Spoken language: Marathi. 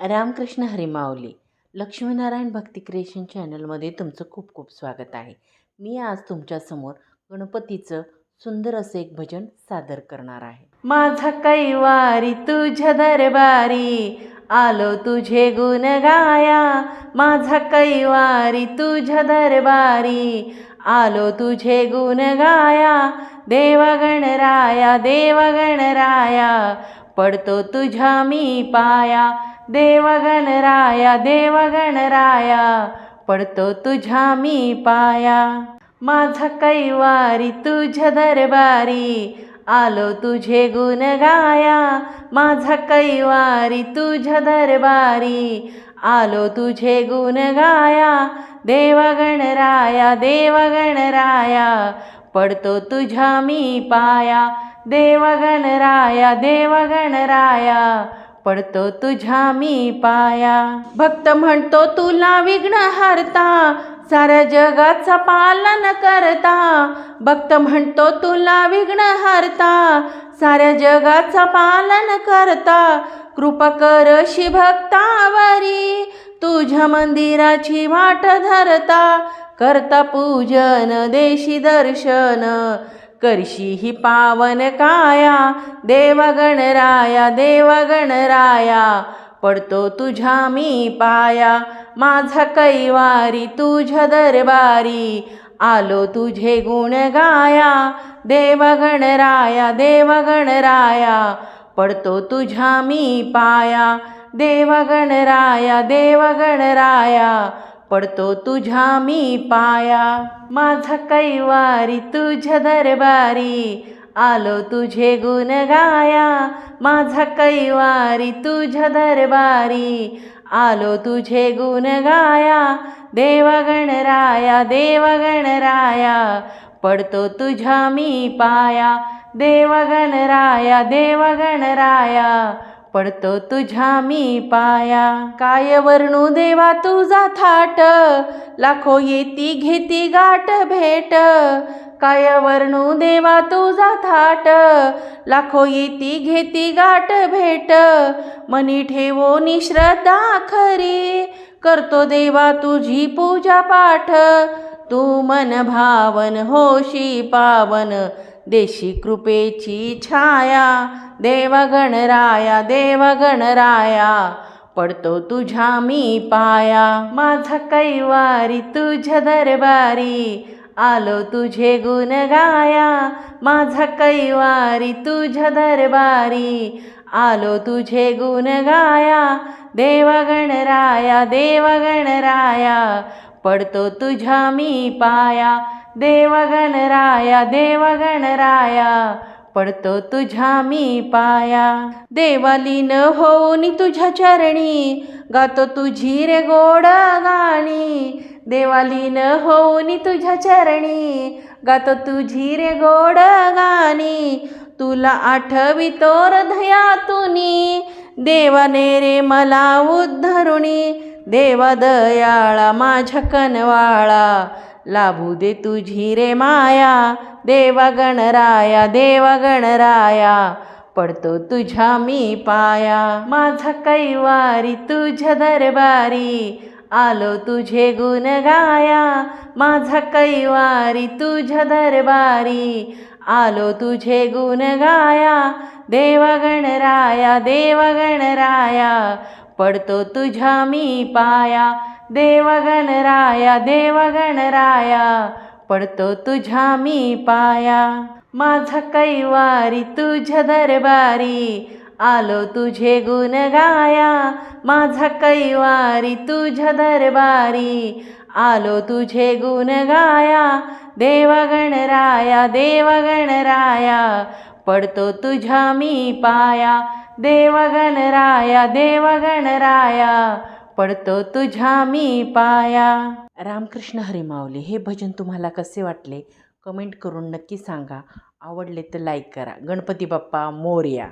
रामकृष्ण हरी माऊली. लक्ष्मीनारायण भक्ती क्रिएशन चॅनलमध्ये तुमचं खूप खूप स्वागत आहे. मी आज तुमच्यासमोर गणपतीचं सुंदर असं एक भजन सादर करणार आहे. माझा कैवारी तुझ्या दरबारी, आलो तुझे गुण गाया. माझा कैवारी तुझ्या दरबारी, आलो तुझे गुण गाया. देवा गणराया, देवा गणराया, पडतो तुझ्या मी पाया. देव गणराया, देव गणराया, पडतो तुझ्या मी पाया. माझा कैवारी तुझ्या दरबारी, आलो तुझे गुण गाया. माझा कैवारी तुझ्या दरबारी, आलो तुझे गुण गाया. देव गणराया, देव गणराया, पडतो तुझ्या मी पाया. देव गणराया, देव गणराया, पडतो तुझ्या मी पाया. भक्त म्हणतो तुला विघ्न हरता, साऱ्या जगाचा पालन करता. भक्त म्हणतो तुला विघ्न हरता, साऱ्या जगाचा पालन करता. कृपा करशी भक्तावरी, तुझ्या मंदिराची वाट धरता. करता पूजन, देशी दर्शन, करशी ही पावन काया. देव गणराया, देव गणराया, पडतो तुझ्या मी पाया. माझा कैवारी तुझ्या दरबारी, आलो तुझे गुण गाया. देव गणराया, देव गणराया, पडतो तुझ्या मी पाया. देव गणराया, देव गणराया, पडतो तुझ्या मी पाया. माझा कैवारी तुझ्या दरबारी, आलो तुझे गुण गाया. माझा कैवारी तुझ्या दरबारी, आलो तुझे गुण गाया. देव गणराया, देव गणराया, पडतो तुझ्या मी पाया. देव गणराया, देव गणराया, पडतो तुझ्या मी पाया. काय वर्णू देवा तुझा थाट, लाखो येती घेती गाठ भेट. काय वर्णू देवा तुझा थाट, लाखो येती घेती गाठ भेट. मनी ठेवो निश्रद्धा खरी, करतो देवा तुझी पूजा पाठ. तू मन भावन होशी पावन, देशी कृपेची छाया. देव गणराया, देव गणराया, पडतो तुझ्या मी पाया. माझा कैवारी तुझ्या दरबारी, आलो तुझे गुण गाया. माझा कैवारी तुझ्या दरबारी, आलो तुझे गुण गाया. देव गणराया, देव गणराया, पडतो तुझ्या मी पाया. देव गणराया, देव गणराया, पडतो तुझ्या मी पाया. देवालीन होऊन तुझ्या चरणी, गातो तुझी रे गोड गाणी. देवालीन होऊन तुझ्या चरणी, गातो तुझी रे गोड गाणी. तुला आठवितो हृदयातुनी, देवाने रे मला उद्धरुणी. देवा दयाळा माझ्या कनवाळा, लाभू दे तुझी रे माया. देवा गणराया, देवा गणराया, पडतो तुझ्या मी पाया. माझा कैवारी तुझ्या दरबारी, आलो तुझे गुण गाया. माझा कैवारी तुझ्या दरबारी, आलो तुझे गुण गाया. देवा गणराया, देवा गणराया, पडतो तुझ्या मी पाया. देव गणराया, देव गणराया, पडतो तुझ्या मी पाया. माझा कैवारी तुझ्या दरबारी, आलो तुझे गुण गाया. माझा कैवारी तुझ्या दरबारी, आलो तुझे गुण गाया. देव गणराया, देव गणराया, पडतो तुझ्या मी पाया. देव गणराया, देव गणराया, पडतो तुझ्या मी पाया. रामकृष्ण हरी माऊली. हे भजन तुम्हाला कसे वाटले कमेंट करून नक्की सांगा. आवडले तर लाईक करा. गणपती बाप्पा मोरया.